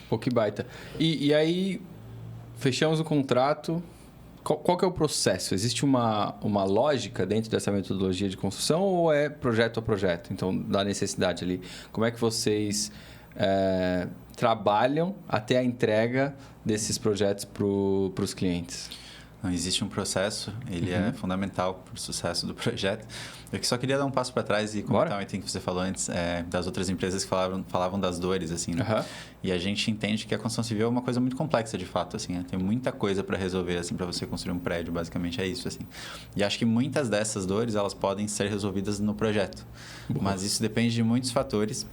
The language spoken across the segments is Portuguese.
Pô, que baita. E aí, fechamos o contrato. Qual que é o processo? Existe uma lógica dentro dessa metodologia de construção ou é projeto a projeto? Então, da necessidade ali. Como é que vocês trabalham até a entrega desses projetos para os clientes? Não, existe um processo, ele é fundamental para o sucesso do projeto. Eu só queria dar um passo para trás e comentar um item que você falou antes, das outras empresas que falavam das dores, assim, né? E a gente entende que a construção civil é uma coisa muito complexa, de fato, assim, né? Tem muita coisa para resolver, assim, para você construir um prédio, basicamente é isso, assim. E acho que muitas dessas dores, elas podem ser resolvidas no projeto. Mas isso depende de muitos fatores.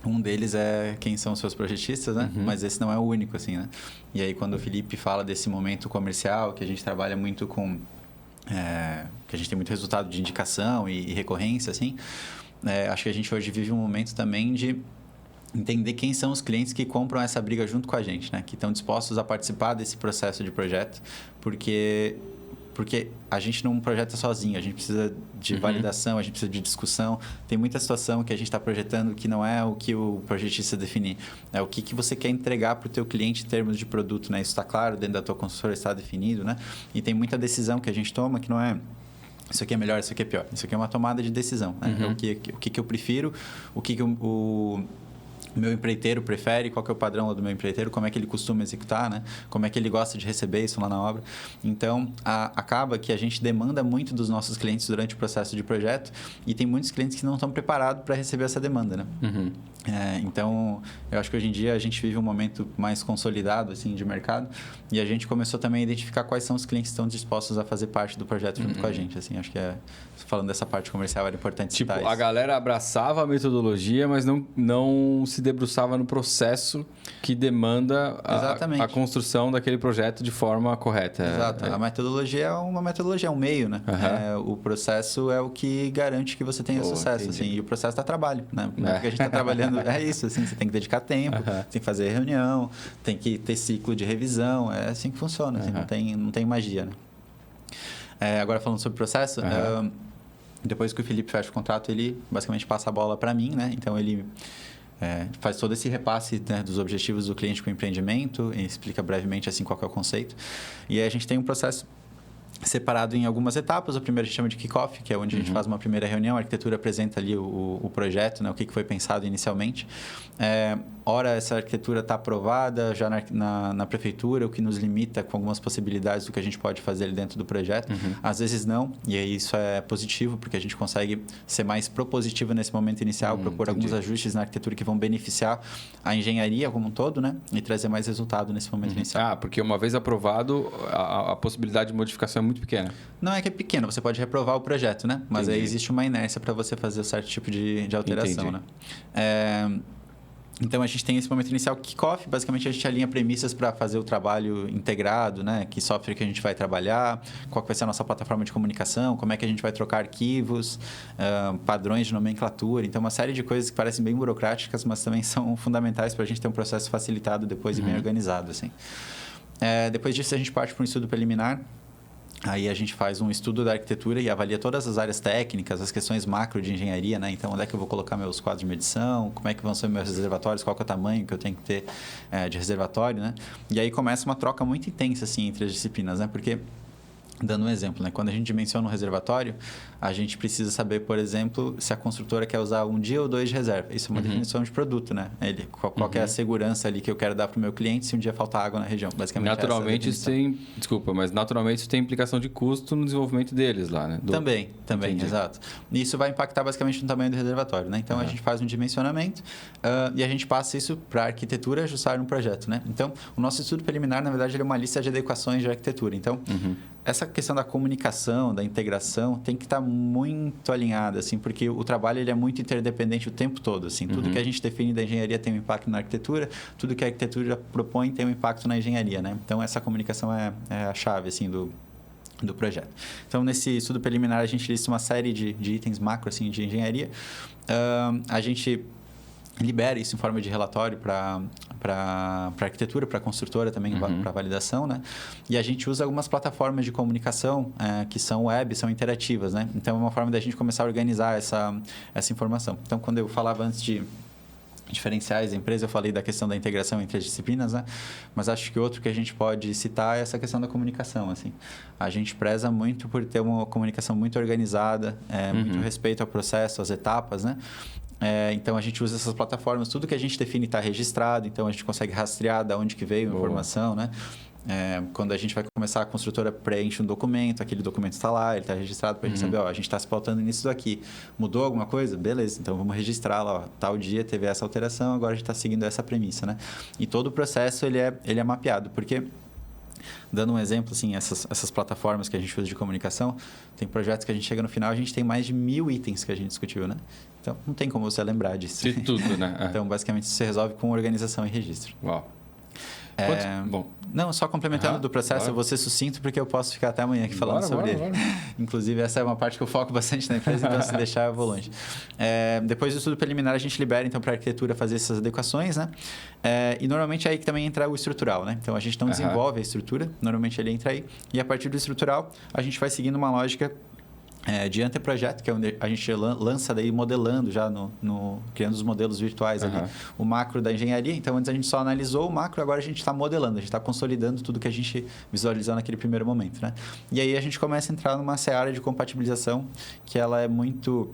Um deles é quem são os seus projetistas, né? Mas esse não é o único, assim, né? E aí, quando o Felipe fala desse momento comercial, que a gente trabalha muito com... que a gente tem muito resultado de indicação e recorrência, assim, acho que a gente hoje vive um momento também de entender quem são os clientes que compram essa briga junto com a gente, né? Que estão dispostos a participar desse processo de projeto, porque a gente não projeta sozinho, a gente precisa de validação, a gente precisa de discussão. Tem muita situação que a gente está projetando que não é o que o projetista definir, é o que você quer entregar para o teu cliente em termos de produto, né? Isso está claro, dentro da tua construtora está definido, né? E tem muita decisão que a gente toma que não é isso aqui é melhor, isso aqui é pior. Isso aqui é uma tomada de decisão, né? O que eu prefiro, o que o meu empreiteiro prefere, qual que é o padrão do meu empreiteiro, como é que ele costuma executar, né? Como é que ele gosta de receber isso lá na obra. Então, acaba que a gente demanda muito dos nossos clientes durante o processo de projeto e tem muitos clientes que não estão preparados para receber essa demanda, né? Então, eu acho que hoje em dia a gente vive um momento mais consolidado, assim, de mercado e a gente começou também a identificar quais são os clientes que estão dispostos a fazer parte do projeto junto com a gente, assim. Acho que falando dessa parte comercial, era importante citar isso. A galera abraçava a metodologia, mas não se debruçava no processo que demanda a construção daquele projeto de forma correta. Exato. A metodologia é uma metodologia, é um meio, né? O processo é o que garante que você tenha sucesso, assim. E o processo dá trabalho, né? Porque a gente está trabalhando... É isso, assim. Você tem que dedicar tempo, tem que fazer reunião, tem que ter ciclo de revisão. É assim que funciona, assim. Não tem magia, né? Agora, falando sobre o processo... Depois que o Felipe fecha o contrato, ele basicamente passa a bola para mim, né? Então, ele faz todo esse repasse, né, dos objetivos do cliente com o empreendimento, e explica brevemente assim, qual que é o conceito. E aí a gente tem um processo separado em algumas etapas. A primeira a gente chama de kick-off, que é onde a gente faz uma primeira reunião, a arquitetura apresenta ali o projeto, né, o que foi pensado inicialmente. Ora, essa arquitetura está aprovada já na prefeitura, o que nos limita com algumas possibilidades do que a gente pode fazer ali dentro do projeto. Às vezes não, e aí isso é positivo, porque a gente consegue ser mais propositivo nesse momento inicial, propor alguns ajustes na arquitetura que vão beneficiar a engenharia como um todo, né, e trazer mais resultado nesse momento inicial. Porque uma vez aprovado, a possibilidade de modificação é muito pequena. Não é que é pequena, você pode reprovar o projeto, né? Mas aí existe uma inércia para você fazer certo tipo de alteração, né? Então, a gente tem esse momento inicial kick-off. Basicamente, a gente alinha premissas para fazer o trabalho integrado, né? Que software que a gente vai trabalhar, qual que vai ser a nossa plataforma de comunicação, como é que a gente vai trocar arquivos, padrões de nomenclatura. Então, uma série de coisas que parecem bem burocráticas, mas também são fundamentais para a gente ter um processo facilitado depois e bem organizado, assim. Depois disso, a gente parte para um estudo preliminar. Aí a gente faz um estudo da arquitetura e avalia todas as áreas técnicas, as questões macro de engenharia, né? Então, onde é que eu vou colocar meus quadros de medição, como é que vão ser meus reservatórios, qual que é o tamanho que eu tenho que ter de reservatório, né? E aí começa uma troca muito intensa, assim, entre as disciplinas, né? Porque, dando um exemplo, né? Quando a gente dimensiona um reservatório, a gente precisa saber, por exemplo, se a construtora quer usar 1 dia ou 2 de reserva. Isso é uma definição de produto, né? Qual que é a segurança ali que eu quero dar para o meu cliente se um dia faltar água na região? Basicamente, naturalmente isso tem... Desculpa, mas naturalmente isso tem implicação de custo no desenvolvimento deles lá, né? Também, exato. E isso vai impactar basicamente no tamanho do reservatório, né? Então, a gente faz um dimensionamento e a gente passa isso para a arquitetura ajustar no projeto, né? Então, o nosso estudo preliminar, na verdade, ele é uma lista de adequações de arquitetura. Então, essa questão da comunicação, da integração, tem que estar muito alinhada, assim, porque o trabalho ele é muito interdependente o tempo todo, assim. Tudo que a gente define da engenharia tem um impacto na arquitetura, tudo que a arquitetura propõe tem um impacto na engenharia, né? Então, essa comunicação é a chave, assim, do projeto. Então, nesse estudo preliminar, a gente lista uma série de itens macro, assim, de engenharia. A gente libera isso em forma de relatório para arquitetura, para a construtora também, para validação, né? E a gente usa algumas plataformas de comunicação que são web, são interativas, né? Então, é uma forma da gente começar a organizar essa informação. Então, quando eu falava antes de diferenciais da empresa. Eu falei da questão da integração entre as disciplinas, né? Mas acho que outro que a gente pode citar é essa questão da comunicação, assim. A gente preza muito por ter uma comunicação muito organizada, muito respeito ao processo, às etapas, né? Então, a gente usa essas plataformas. Tudo que a gente define está registrado, então a gente consegue rastrear de onde que veio a informação, né? Quando a gente vai começar, a construtora preenche um documento, aquele documento está lá, ele está registrado para a gente saber, a gente está se pautando nisso daqui. Mudou alguma coisa? Beleza, então vamos registrar lá, tal dia teve essa alteração, agora a gente está seguindo essa premissa, né? E todo o processo, ele é mapeado, porque... Dando um exemplo, assim, essas plataformas que a gente usa de comunicação, tem projetos que a gente chega no final, a gente tem mais de 1000 itens que a gente discutiu, né? Então, não tem como você lembrar disso. De tudo, né? Então, basicamente, isso se resolve com organização e registro. Uau. Bom. Não, só complementando do processo, eu vou ser sucinto porque eu posso ficar até amanhã aqui falando sobre ele. Inclusive, essa é uma parte que eu foco bastante na empresa, então se deixar eu vou longe. Depois do estudo preliminar, a gente libera então para a arquitetura fazer essas adequações, né? E normalmente é aí que também entra o estrutural, né? Então a gente não desenvolve a estrutura, normalmente ele entra aí. E a partir do estrutural, a gente vai seguindo uma lógica de anteprojeto, que é onde a gente lança daí modelando já, criando os modelos virtuais ali, o macro da engenharia. Então, antes a gente só analisou o macro, agora a gente está modelando, a gente está consolidando tudo que a gente visualizou naquele primeiro momento, né? E aí a gente começa a entrar numa seara de compatibilização que ela é muito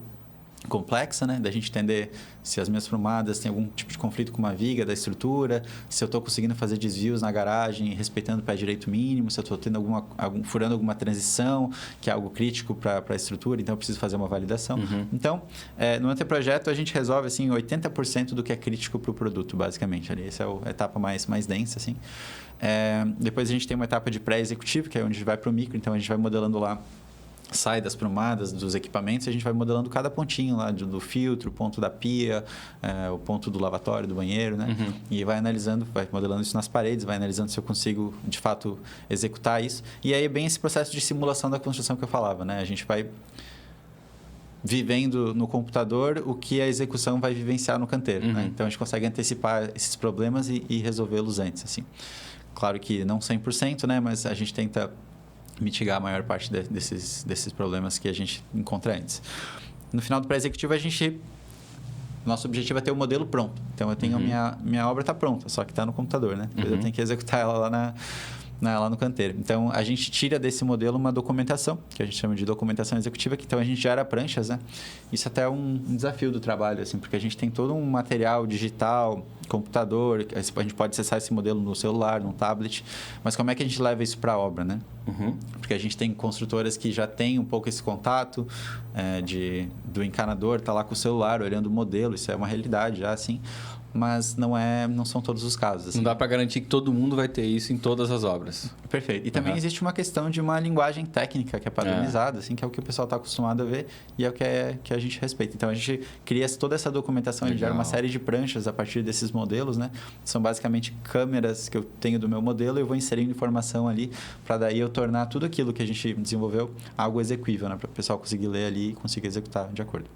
complexa, né? Da gente entender se as minhas formadas têm algum tipo de conflito com uma viga da estrutura, se eu estou conseguindo fazer desvios na garagem, respeitando o pé direito mínimo, se eu estou tendo furando alguma transição, que é algo crítico para a estrutura, então eu preciso fazer uma validação. Então, no anteprojeto, a gente resolve assim, 80% do que é crítico para o produto, basicamente. Ali, essa é a etapa mais densa, assim. Depois a gente tem uma etapa de pré-executivo, que é onde a gente vai para o micro, então a gente vai modelando lá, sai das prumadas, dos equipamentos, a gente vai modelando cada pontinho lá do filtro, o ponto da pia, o ponto do lavatório, do banheiro, né? E vai analisando, vai modelando isso nas paredes, vai analisando se eu consigo, de fato, executar isso. E aí é bem esse processo de simulação da construção que eu falava, né? A gente vai vivendo no computador o que a execução vai vivenciar no canteiro, né? Então, a gente consegue antecipar esses problemas e resolvê-los antes, assim. Claro que não 100%, né? Mas a gente tenta mitigar a maior parte desses problemas que a gente encontra antes. No final do pré-executivo, nosso objetivo é ter o modelo pronto. Então, eu tenho minha obra está pronta, só que está no computador, né? Depois eu tenho que executar ela lá no canteiro. Então, a gente tira desse modelo uma documentação, que a gente chama de documentação executiva, que então a gente gera pranchas, né? Isso até é um desafio do trabalho, assim, porque a gente tem todo um material digital, computador, a gente pode acessar esse modelo no celular, no tablet, mas como é que a gente leva isso para a obra, né? Porque a gente tem construtoras que já têm um pouco esse contato do encanador, tá lá com o celular, olhando o modelo, isso é uma realidade já, assim, mas não são todos os casos. Assim. Não dá para garantir que todo mundo vai ter isso em todas as obras. Perfeito. E também existe uma questão de uma linguagem técnica que é padronizada, assim, que é o que o pessoal está acostumado a ver e é o que a gente respeita. Então, a gente cria toda essa documentação, a gente gera uma série de pranchas a partir desses modelos, né? São basicamente câmeras que eu tenho do meu modelo e eu vou inserindo informação ali para daí eu tornar tudo aquilo que a gente desenvolveu algo execuível, né? Para o pessoal conseguir ler ali e conseguir executar de acordo.